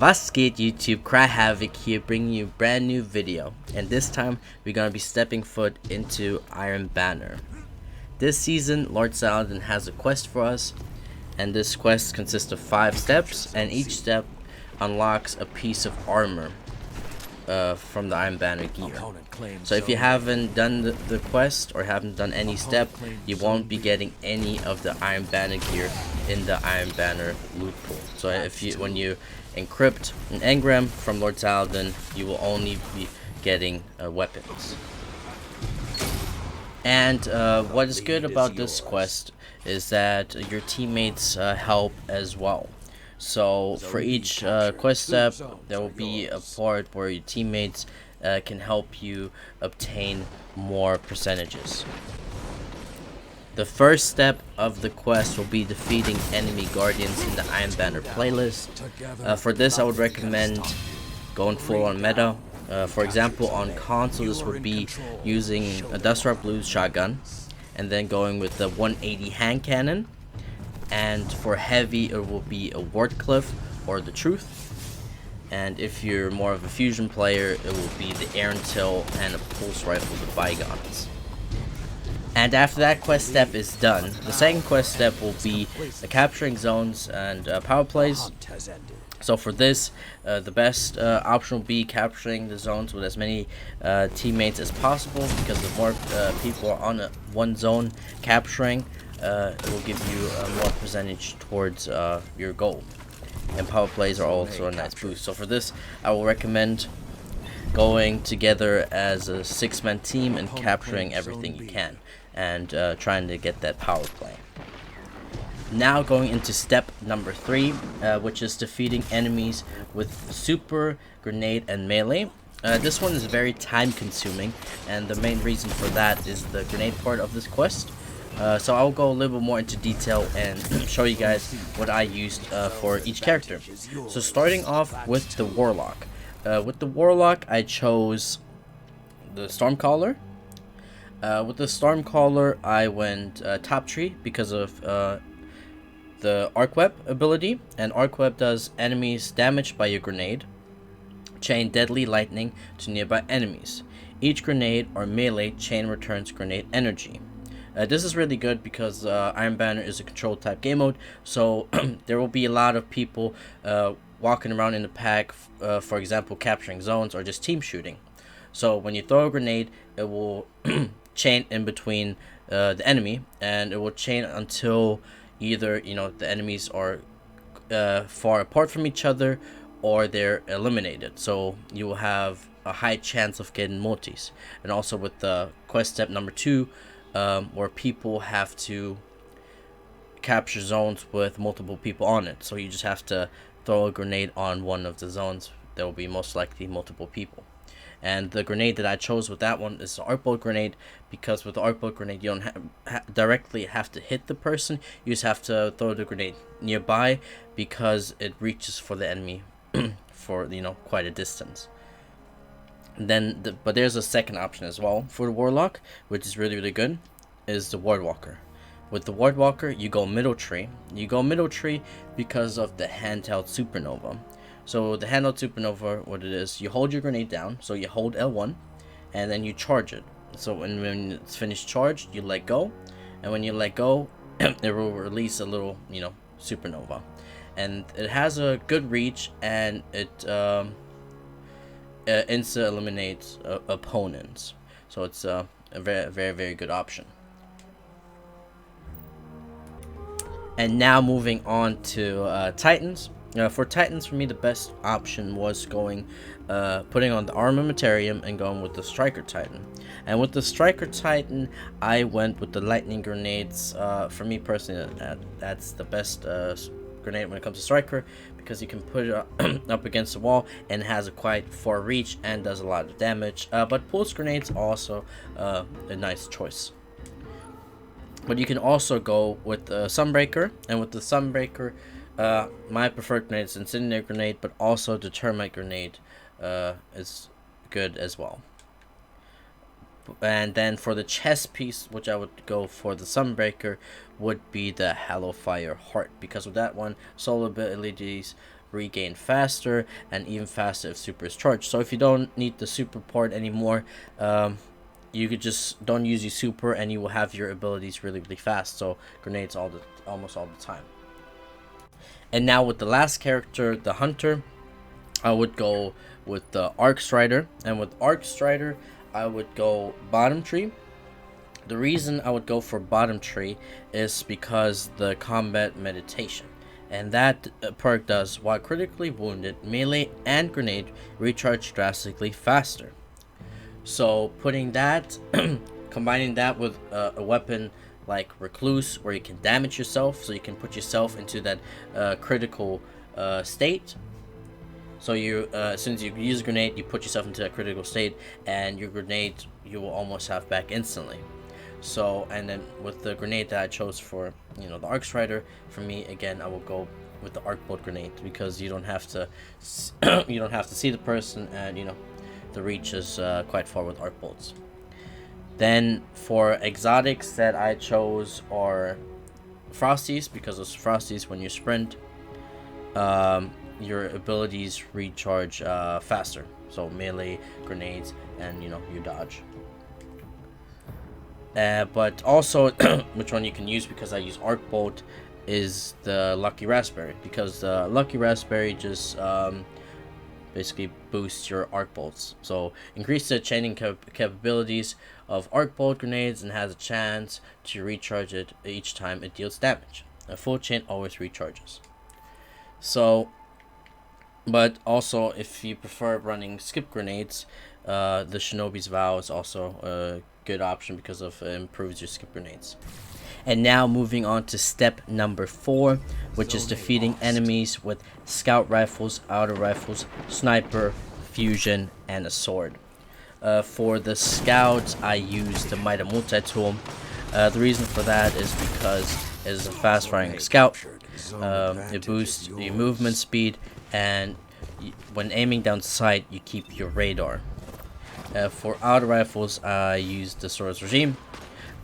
Was geht YouTube, Cry Havoc here, bringing you a brand new video, and this time we're going to be stepping foot into Iron Banner. This season Lord Saladin has a quest for us, and this quest consists of 5 steps, and each step unlocks a piece of armor from the Iron Banner gear. So if you haven't done the quest or haven't done any step, you won't be getting any of the Iron Banner gear in the Iron Banner loot pool. So when you encrypt an engram from Lord Saladin, you will only be getting weapons. And what is good about this quest is that your teammates help as well. So for each quest step, there will be a part where your teammates can help you obtain more percentages. The first step of the quest will be defeating enemy guardians in the Iron Banner playlist. For this, I would recommend going full on meta. For example, on console, this would be using a Dust Rock Blues shotgun, and then going with the 180 hand cannon. And for heavy, it will be a Wardcliff or the Truth. And if you're more of a fusion player, it will be the Aaron Till and a pulse rifle, the Bygones. And after that quest step is done, the second quest step will be capturing zones and power plays. So for this, the best option will be capturing the zones with as many teammates as possible, because the more people are on one zone capturing, it will give you more percentage towards your goal. And power plays are also a nice boost. So for this, I will recommend going together as a 6-man team and capturing everything you can, and trying to get that power play. Now going into step number 3, which is defeating enemies with super, grenade, and melee. This one is very time consuming, and the main reason for that is the grenade part of this quest. So I'll go a little bit more into detail and show you guys what I used for each character. So starting off with the Warlock. With the Warlock, I chose the Stormcaller. With the Stormcaller, I went top tree because of the Arc Web ability, and Arc Web does enemies damaged by your grenade chain deadly lightning to nearby enemies. Each grenade or melee chain returns grenade energy. This is really good because Iron Banner is a control type game mode, so there will be a lot of people walking around in the pack, for example capturing zones or just team shooting. So when you throw a grenade, it will chain in between the enemy, and it will chain until either the enemies are far apart from each other or they're eliminated. So you will have a high chance of getting multis. And also with the quest step number 2, where people have to capture zones with multiple people on it, so you just have to throw a grenade on one of the zones. There will be most likely multiple people. And the grenade that I chose with that one is the arc bolt grenade, because with the arc bolt grenade you don't directly have to hit the person, you just have to throw the grenade nearby, because it reaches for the enemy for quite a distance. And then but there's a second option as well for the Warlock, which is really good, is the Wardwalker. With the Wardwalker, you go middle tree. You go middle tree because of the handheld supernova. So the handheld supernova, what it is, you hold your grenade down, so you hold L1 and then you charge it. So when it's finished charged, you let go, and when you let go it will release a little supernova, and it has a good reach, and it insta eliminates opponents, so it's a very good option. And now moving on to Titans. For Titans, for me the best option was going putting on the Armamentarium and going with the Striker Titan. And with the Striker Titan, I went with the lightning grenades. For me personally, that's the best grenade when it comes to Striker, because you can put it up against the wall and it has a quite far reach and does a lot of damage. But pulse grenades also a nice choice. But you can also go with the Sunbreaker, and with the Sunbreaker, my preferred grenade is Incendiary Grenade, but also the Termite Grenade is good as well. And then for the chest piece, which I would go for the Sunbreaker, would be the Hallowfire Heart, because with that one, solo abilities regain faster, and even faster if super is charged. So if you don't need the super part anymore, you could just don't use your super and you will have your abilities really fast. So grenades almost all the time. And now with the last character, the hunter, I would go with the Arc Strider, and with Arc Strider I would go bottom tree. The reason I would go for bottom tree is because the combat meditation, and that perk does, while critically wounded, melee and grenade recharge drastically faster. So putting that, combining that with a weapon like Recluse, where you can damage yourself, so you can put yourself into that critical state. So you, as soon as you use a grenade, you put yourself into that critical state, and your grenade you will almost have back instantly. So, and then with the grenade that I chose for, you know, the Arc Strider, for me again, I will go with the Arc Bolt grenade, because you don't have to you don't have to see the person, and you know, the reach is quite far with Arc Bolts. Then for exotics that I chose are Frosties, because those Frosties, when you sprint, your abilities recharge faster. So melee, grenades, and you know, you dodge. But also, which one you can use, because I use Arc Bolt, is the Lucky Raspberry, because the Lucky Raspberry just basically boosts your Arc Bolts. So increase the chaining capabilities of Arc Bolt grenades and has a chance to recharge it each time it deals damage. A full chain always recharges. So, but also if you prefer running skip grenades, the Shinobi's Vow is also a good option, because of improves your skip grenades. And now moving on to step number 4, which is defeating enemies with scout rifles, auto rifles, sniper, fusion, and a sword. For the scouts, I use the Mida multi-tool. The reason for that is because it is a fast firing scout. It boosts your movement speed, and when aiming down sight, you keep your radar. For auto rifles, I use the Swords Regime.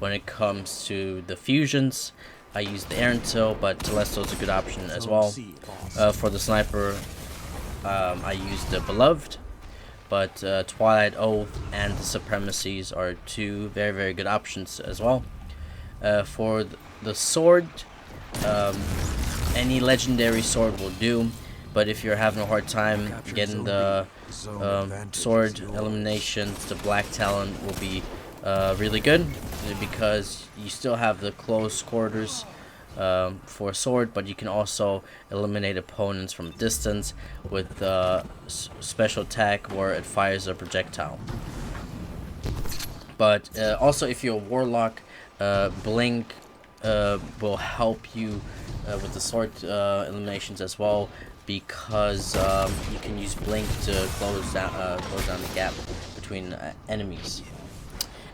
When it comes to the fusions, I use the Air Intel, but Telesto is a good option as well. For the sniper, I use the Beloved, but Twilight Oath and the Supremacies are two very good options as well. For the sword, any legendary sword will do, but if you're having a hard time getting the sword eliminations, the Black Talon will be really good, because you still have the close quarters for a sword, but you can also eliminate opponents from distance with special attack where it fires a projectile. But also, if you're a warlock, Blink will help you with the sword eliminations as well, because you can use Blink to close down the gap between enemies.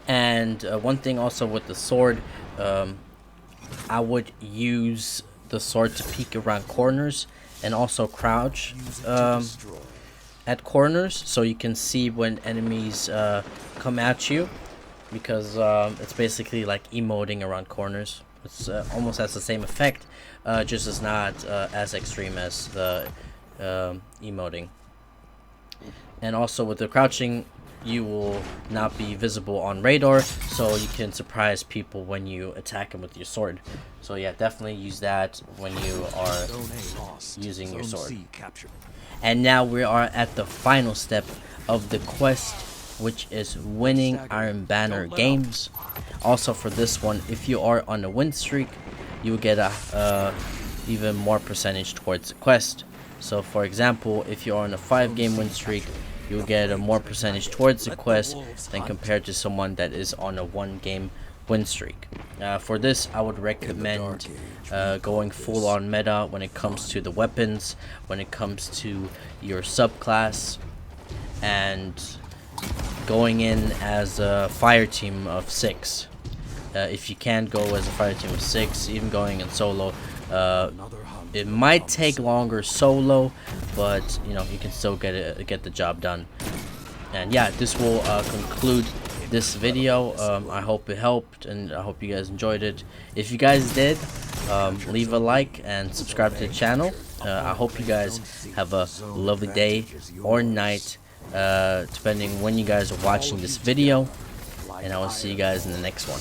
And one thing also with the sword, I would use the sword to peek around corners and also crouch at corners, so you can see when enemies come at you, because it's basically like emoting around corners. It's almost has the same effect, just is not as extreme as the emoting. And also with the crouching, you will not be visible on radar, so you can surprise people when you attack them with your sword. So yeah, definitely use that when you are using your sword. And now we are at the final step of the quest, which is winning Iron Banner games. Also for this one, if you are on a win streak, you will get a even more percentage towards the quest. So for example, if you're on a 5-game win streak, you'll get a more percentage towards the quest than compared to someone that is on a 1-game win streak. For this, I would recommend going full on meta when it comes to the weapons, when it comes to your subclass, and going in as a fire team of 6. If you can't go as a fire team of 6, even going in solo, it might take longer solo, but you know, you can still get the job done. And yeah, this will conclude this video. I hope it helped, and I hope you guys enjoyed it. If you guys did, leave a like and subscribe to the channel. I hope you guys have a lovely day or night, depending when you guys are watching this video, and I will see you guys in the next one.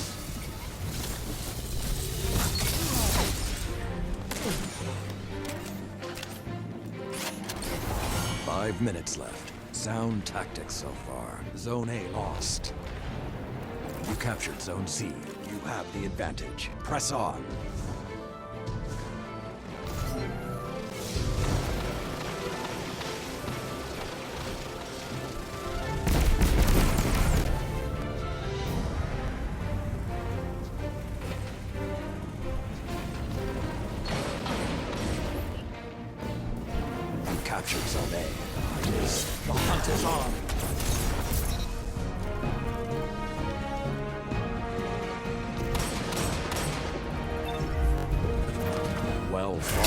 5 minutes left. Sound tactics so far. Zone A lost. You captured Zone C. You have the advantage. Press on. You captured Zone A. The hunt is on. Well fought.